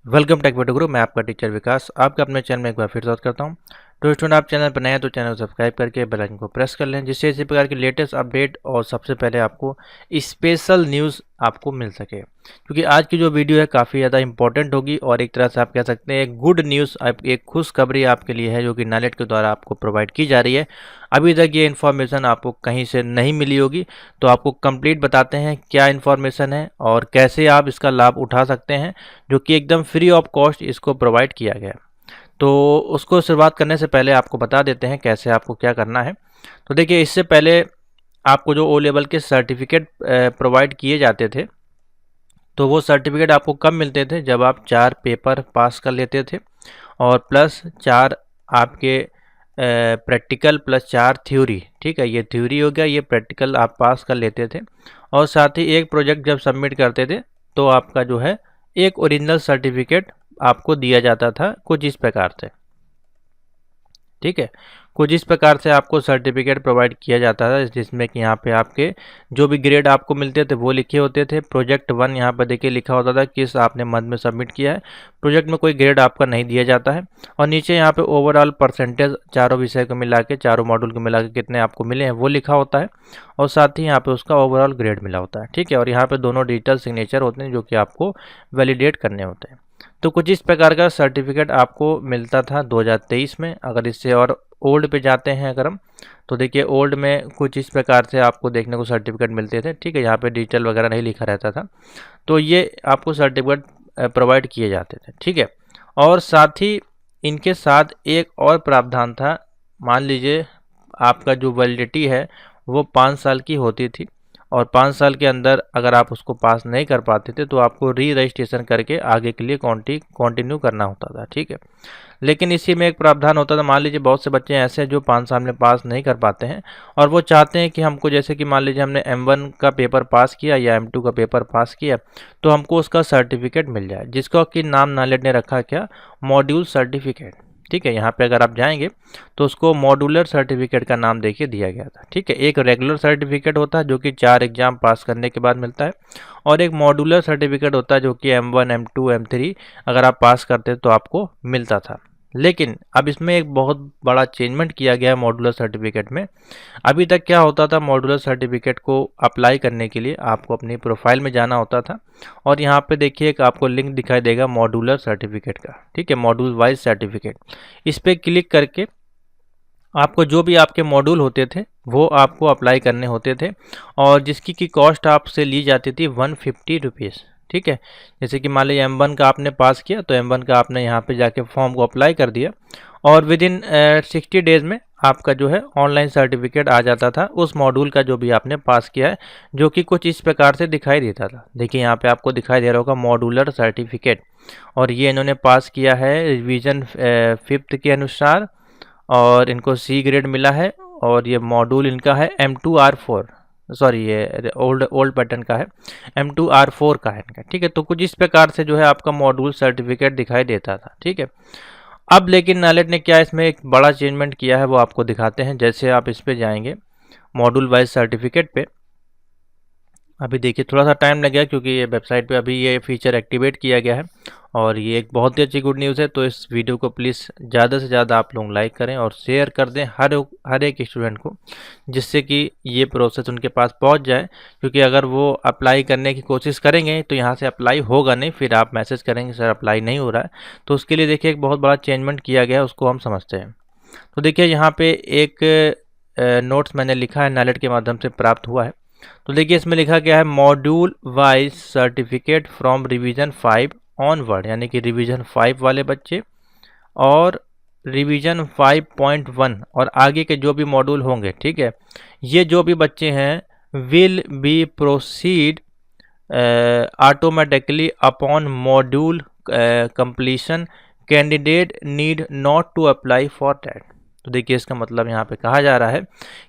Welcome take गुरु। मैं आपका teacher विकास आपका अपने चैनल में एक बार फिर स्वागत करता हूं। तो स्टूडेंट, आप चैनल पर नए हैं तो चैनल को सब्सक्राइब करके बेल आइकन को प्रेस कर लें, जिससे इसी प्रकार की लेटेस्ट अपडेट और सबसे पहले आपको स्पेशल न्यूज़ आपको मिल सके। क्योंकि आज की जो वीडियो है काफ़ी ज़्यादा इंपॉर्टेंट होगी और एक तरह से आप कह सकते हैं एक गुड न्यूज़, एक खुशखबरी आपके लिए है जो कि नालेट के द्वारा आपको प्रोवाइड की जा रही है। अभी तक ये इन्फॉर्मेशन आपको कहीं से नहीं मिली होगी, तो आपको कंप्लीट बताते हैं क्या इन्फॉर्मेशन है और कैसे आप इसका लाभ उठा सकते हैं, जो कि एकदम फ्री ऑफ कॉस्ट इसको प्रोवाइड किया गया है। तो उसको शुरुआत करने से पहले आपको बता देते हैं कैसे आपको क्या करना है। तो देखिए, इससे पहले आपको जो ओ लेवल के सर्टिफिकेट प्रोवाइड किए जाते थे, तो वो सर्टिफिकेट आपको कब मिलते थे? जब आप 4 पेपर पास कर लेते थे और प्लस 4 आपके प्रैक्टिकल प्लस 4 थ्योरी। ठीक है, ये थ्योरी हो गया, ये प्रैक्टिकल आप पास कर लेते थे और साथ ही एक प्रोजेक्ट जब सबमिट करते थे तो आपका जो है एक ओरिजिनल सर्टिफिकेट आपको दिया जाता था कुछ इस प्रकार से। ठीक है, कुछ इस प्रकार से आपको सर्टिफिकेट प्रोवाइड किया जाता था, जिसमें कि यहाँ पे आपके जो भी ग्रेड आपको मिलते थे वो लिखे होते थे। प्रोजेक्ट 1 यहाँ पर देखिए लिखा होता था किस आपने मंथ में सबमिट किया है। प्रोजेक्ट में कोई ग्रेड आपका नहीं दिया जाता है और नीचे यहाँ पे ओवरऑल परसेंटेज चारों विषय को मिला के, चारों मॉड्यूल को मिला के कितने आपको मिले हैं वो लिखा होता है और साथ ही यहाँ पे उसका ओवरऑल ग्रेड मिला होता है। ठीक है, और यहाँ पे दोनों डिजिटल सिग्नेचर होते हैं जो कि आपको वैलिडेट करने होते हैं। तो कुछ इस प्रकार का सर्टिफिकेट आपको मिलता था 2023 में। अगर इससे और ओल्ड पे जाते हैं अगर हम, तो देखिए ओल्ड में कुछ इस प्रकार से आपको देखने को सर्टिफिकेट मिलते थे। ठीक है, यहाँ पे डिजिटल वगैरह नहीं लिखा रहता था, तो ये आपको सर्टिफिकेट प्रोवाइड किए जाते थे। ठीक है, और साथ ही इनके साथ एक और प्रावधान था। मान लीजिए आपका जो वैलिडिटी है वो 5 साल की होती थी और 5 साल के अंदर अगर आप उसको पास नहीं कर पाते थे तो आपको री रजिस्ट्रेशन करके आगे के लिए कंटिन्यू करना होता था। ठीक है, लेकिन इसी में एक प्रावधान होता था। मान लीजिए बहुत से बच्चे ऐसे हैं जो 5 साल में पास नहीं कर पाते हैं और वो चाहते हैं कि हमको, जैसे कि मान लीजिए हमने M1 का पेपर पास किया या M2 का पेपर पास किया, तो हमको उसका सर्टिफिकेट मिल जाए, जिसका कि नाम नालेट ने रखा क्या? Module certificate. ठीक है, यहाँ पे अगर आप जाएंगे तो उसको मॉड्यूलर सर्टिफिकेट का नाम देखिए दिया गया था। ठीक है, एक रेगुलर सर्टिफिकेट होता है जो कि 4 एग्जाम पास करने के बाद मिलता है और एक मॉड्यूलर सर्टिफिकेट होता है जो कि M1 M2 M3 अगर आप पास करते तो आपको मिलता था। लेकिन अब इसमें एक बहुत बड़ा चेंजमेंट किया गया है मॉड्यूलर सर्टिफिकेट में। अभी तक क्या होता था, मॉड्यूलर सर्टिफिकेट को अप्लाई करने के लिए आपको अपनी प्रोफाइल में जाना होता था और यहाँ पे देखिए एक आपको लिंक दिखाई देगा मॉड्यूलर सर्टिफिकेट का। ठीक है, मॉड्यूल वाइज सर्टिफिकेट, इस पर क्लिक करके आपको जो भी आपके मॉड्यूल होते थे वो आपको अप्लाई करने होते थे और जिसकी की कॉस्ट आपसे ली जाती थी 150 रुपीज़। ठीक है, जैसे कि मान लीजिए M1 का आपने पास किया तो M1 का आपने यहाँ पे जाके फॉर्म को अप्लाई कर दिया और विद इन 60 डेज़ में आपका जो है ऑनलाइन सर्टिफिकेट आ जाता था उस मॉड्यूल का जो भी आपने पास किया है, जो कि कुछ इस प्रकार से दिखाई देता था। देखिए यहाँ पे आपको दिखाई दे रहा होगा मॉड्यूलर सर्टिफिकेट और ये इन्होंने पास किया है रिवीजन 5th के अनुसार और इनको C ग्रेड मिला है और ये मॉड्यूल इनका है M2R4, सॉरी ये ओल्ड पैटर्न का है, M2R4 का है इनका। ठीक है, तो कुछ इस प्रकार से जो है आपका मॉड्यूल सर्टिफिकेट दिखाई देता था। ठीक है, अब लेकिन नालेट ने क्या इसमें एक बड़ा चेंजमेंट किया है वो आपको दिखाते हैं। जैसे आप इस पे जाएंगे मॉड्यूल वाइज सर्टिफिकेट पे, अभी देखिए थोड़ा सा टाइम लगेगा क्योंकि ये वेबसाइट पे अभी ये फीचर एक्टिवेट किया गया है और ये एक बहुत ही अच्छी गुड न्यूज़ है। तो इस वीडियो को प्लीज़ ज़्यादा से ज़्यादा आप लोग लाइक करें और शेयर कर दें हर एक स्टूडेंट को, जिससे कि ये प्रोसेस उनके पास पहुंच जाए। क्योंकि अगर वो अप्लाई करने की कोशिश करेंगे तो यहाँ से अप्लाई होगा नहीं, फिर आप मैसेज करेंगे सर अप्लाई नहीं हो रहा है। तो उसके लिए देखिए एक बहुत बड़ा चेंजमेंट किया गया है, उसको हम समझते हैं। तो देखिए यहाँ पे एक नोट्स मैंने लिखा है, नालेट के माध्यम से प्राप्त हुआ है। तो देखिए इसमें लिखा गया है module wise certificate from revision 5 onward, यानी कि रिवीजन 5 वाले बच्चे और रिवीजन 5.1 और आगे के जो भी मॉड्यूल होंगे। ठीक है, ये जो भी बच्चे हैं will be proceed automatically upon module completion, candidate need not to apply for that. तो देखिए इसका मतलब यहाँ पे कहा जा रहा है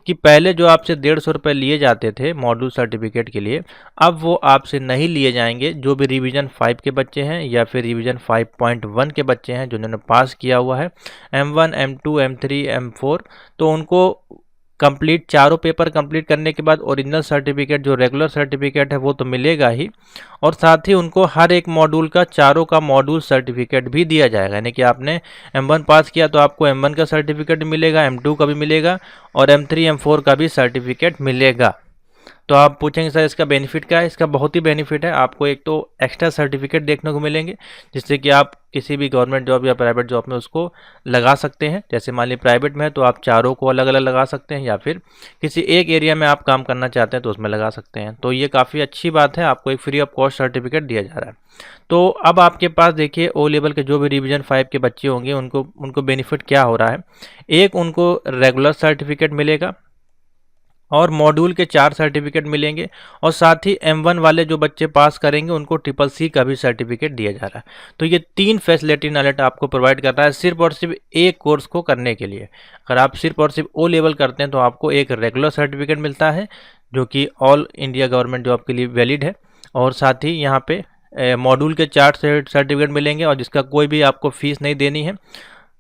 कि पहले जो आपसे 150 रुपये लिए जाते थे मॉड्यूल सर्टिफिकेट के लिए, अब वो आपसे नहीं लिए जाएंगे। जो भी रिवीजन 5 के बच्चे हैं या फिर रिवीजन 5.1 के बच्चे हैं जिन्होंने पास किया हुआ है M1 M2 M3 M4, तो उनको कंप्लीट चारों पेपर कंप्लीट करने के बाद ओरिजिनल सर्टिफिकेट जो रेगुलर सर्टिफिकेट है वो तो मिलेगा ही, और साथ ही उनको हर एक मॉड्यूल का चारों का मॉड्यूल सर्टिफिकेट भी दिया जाएगा। यानी कि आपने M1 पास किया तो आपको M1 का सर्टिफिकेट मिलेगा, M2 का भी मिलेगा और M3 M4 का भी सर्टिफिकेट मिलेगा। तो आप पूछेंगे सर इसका बेनिफिट क्या है? इसका बहुत ही बेनिफिट है। आपको एक तो एक्स्ट्रा सर्टिफिकेट देखने को मिलेंगे जिससे कि आप किसी भी गवर्नमेंट जॉब या प्राइवेट जॉब में उसको लगा सकते हैं। जैसे मान लीजिए प्राइवेट में है तो आप चारों को अलग अलग लगा सकते हैं, या फिर किसी एक एरिया में आप काम करना चाहते हैं तो उसमें लगा सकते हैं। तो ये काफ़ी अच्छी बात है, आपको एक फ्री ऑफ कॉस्ट सर्टिफिकेट दिया जा रहा है। तो अब आपके पास देखिए ओ लेवल के जो भी रिवीजन 5 के बच्चे होंगे उनको बेनिफिट क्या हो रहा है। एक, उनको रेगुलर सर्टिफिकेट मिलेगा और मॉड्यूल के 4 सर्टिफिकेट मिलेंगे, और साथ ही M1 वाले जो बच्चे पास करेंगे उनको CCC का भी सर्टिफिकेट दिया जा रहा है। तो ये 3 फैसिलिटी नालेट आपको प्रोवाइड करता है सिर्फ और सिर्फ एक कोर्स को करने के लिए। अगर आप सिर्फ और सिर्फ ओ लेवल करते हैं तो आपको एक रेगुलर सर्टिफिकेट मिलता है जो कि ऑल इंडिया गवर्नमेंट जॉब के लिए वैलिड है, और साथ ही यहाँ पे मॉड्यूल के 4 सर्टिफिकेट मिलेंगे और जिसका कोई भी आपको फीस नहीं देनी है।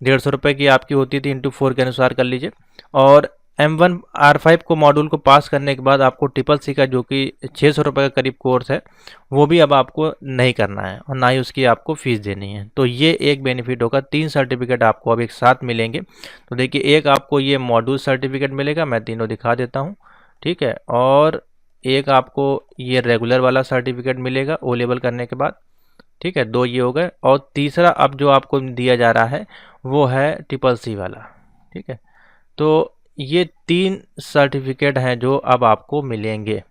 150 रुपये की आपकी होती थी, इंटू 4 के अनुसार कर लीजिए। और M1 R5 को मॉड्यूल को पास करने के बाद आपको CCC का जो कि 600 रुपये का करीब कोर्स है वो भी अब आपको नहीं करना है और ना ही उसकी आपको फ़ीस देनी है। तो ये एक बेनिफिट होगा। 3 सर्टिफिकेट आपको अब एक साथ मिलेंगे। तो देखिए, एक आपको ये मॉड्यूल सर्टिफिकेट मिलेगा, मैं तीनों दिखा देता हूँ, ठीक है। और एक आपको ये रेगुलर वाला सर्टिफिकेट मिलेगा ओ लेवल करने के बाद, ठीक है। 2 ये हो गए, और तीसरा अब जो आपको दिया जा रहा है वो है CCC वाला, ठीक है। तो ये 3 सर्टिफिकेट हैं जो अब आपको मिलेंगे,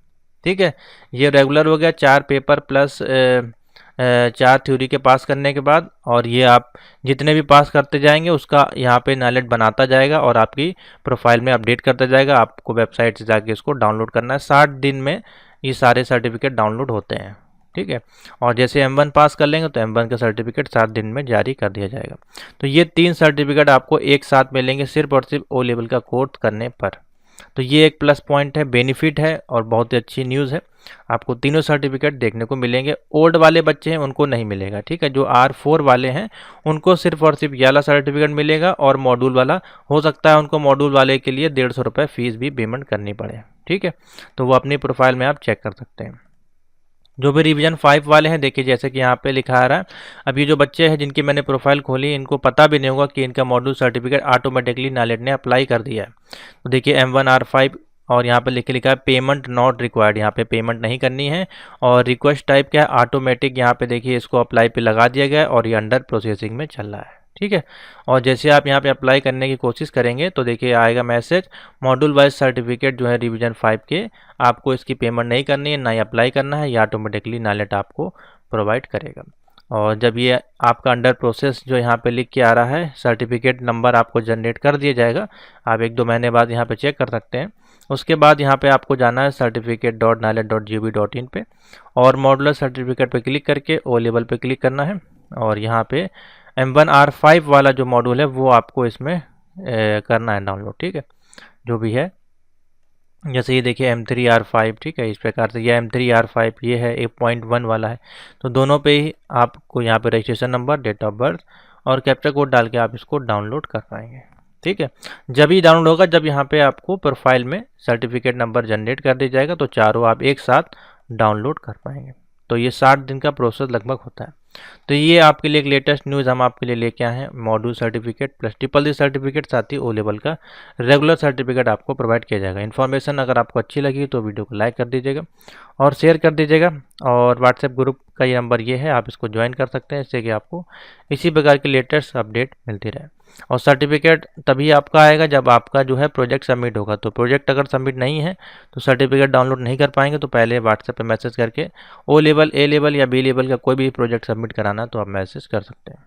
ठीक है। ये रेगुलर हो गया 4 पेपर प्लस 4 थ्योरी के पास करने के बाद, और ये आप जितने भी पास करते जाएंगे उसका यहाँ पे नॉलेज बनाता जाएगा और आपकी प्रोफाइल में अपडेट करता जाएगा। आपको वेबसाइट से जाके इसको डाउनलोड करना है। 60 दिन में ये सारे सर्टिफिकेट डाउनलोड होते हैं, ठीक है। और जैसे M1 पास कर लेंगे तो M1 का सर्टिफिकेट 7 दिन में जारी कर दिया जाएगा। तो ये 3 सर्टिफिकेट आपको एक साथ मिलेंगे सिर्फ और सिर्फ ओ लेवल का कोर्स करने पर। तो ये एक प्लस पॉइंट है, बेनिफिट है और बहुत ही अच्छी न्यूज़ है। आपको तीनों सर्टिफिकेट देखने को मिलेंगे। ओल्ड वाले बच्चे हैं उनको नहीं मिलेगा, ठीक है। जो R4 वाले हैं उनको सिर्फ और सिर्फ ये वाला सर्टिफिकेट मिलेगा, और मॉड्यूल वाला हो सकता है उनको मॉड्यूल वाले के लिए 150 रुपये फीस भी पेमेंट करनी पड़े, ठीक है। तो वो अपनी प्रोफाइल में आप चेक कर सकते हैं। जो भी रिवीजन 5 वाले हैं, देखिए जैसे कि यहाँ पे लिखा आ रहा है, अब ये जो बच्चे हैं जिनकी मैंने प्रोफाइल खोली इनको पता भी नहीं होगा कि इनका मॉड्यूल सर्टिफिकेट ऑटोमेटिकली नालेट ने अप्लाई कर दिया है। तो देखिए M1 R5 और यहाँ पे लिखा है पेमेंट नॉट रिक्वायर्ड, यहाँ पे पेमेंट नहीं करनी है। और रिक्वेस्ट टाइप क्या है, ऑटोमेटिक। यहाँ पे देखिए इसको अप्लाई पे लगा दिया गया है और ये अंडर प्रोसेसिंग में चल रहा है, ठीक है। और जैसे आप यहाँ पे अप्लाई करने की कोशिश करेंगे तो देखिए आएगा मैसेज, मॉड्यूल वाइज सर्टिफिकेट जो है रिवीजन 5 के, आपको इसकी पेमेंट नहीं करनी है, ना ही अप्लाई करना है, ये ऑटोमेटिकली नालेट आपको प्रोवाइड करेगा। और जब ये आपका अंडर प्रोसेस जो यहाँ पे लिख के आ रहा है, सर्टिफिकेट नंबर आपको जनरेट कर दिया जाएगा। आप 1-2 महीने बाद यहाँ पे चेक कर सकते हैं। उसके बाद यहाँ पे आपको जाना है certificate.nalet.gov.in पे, और मॉड्यूलर सर्टिफिकेट पे क्लिक करके ओ लेवल पे क्लिक करना है, और यहाँ पे M1 R5 वाला जो मॉड्यूल है वो आपको इसमें करना है डाउनलोड, ठीक है। जो भी है, जैसे ये देखिए M3 R5, ठीक है। इस प्रकार से ये M3 R5 ये है 8.1 वाला है। तो दोनों पे ही आपको यहाँ पे registration number, date of birth और कैप्चा कोड डाल के आप इसको डाउनलोड कर पाएंगे, ठीक है। जब ही डाउनलोड होगा जब यहाँ पे आपको प्रोफाइल में सर्टिफिकेट नंबर जनरेट कर दिया जाएगा, तो चारों आप एक साथ डाउनलोड कर पाएंगे। तो ये 60 दिन का प्रोसेस लगभग होता है। तो ये आपके लिए एक लेटेस्ट न्यूज़ हम आपके लिए लेके आए हैं। Module certificate plus CCC certificate, साथ ही ओ लेवल का रेगुलर सर्टिफिकेट आपको प्रोवाइड किया जाएगा। इन्फॉर्मेशन अगर आपको अच्छी लगी तो वीडियो को लाइक कर दीजिएगा और शेयर कर दीजिएगा। और व्हाट्सएप ग्रुप का ये नंबर ये है, आप इसको ज्वाइन कर सकते हैं, इससे कि आपको इसी प्रकार की लेटेस्ट अपडेट मिलती रहे। और सर्टिफिकेट तभी आपका आएगा जब आपका जो है प्रोजेक्ट सबमिट होगा। तो प्रोजेक्ट अगर सबमिट नहीं है तो सर्टिफिकेट डाउनलोड नहीं कर पाएंगे। तो पहले व्हाट्सएप पे मैसेज करके ओ लेवल, ए लेवल या बी लेवल का कोई भी प्रोजेक्ट सबमिट कराना तो आप मैसेज कर सकते हैं।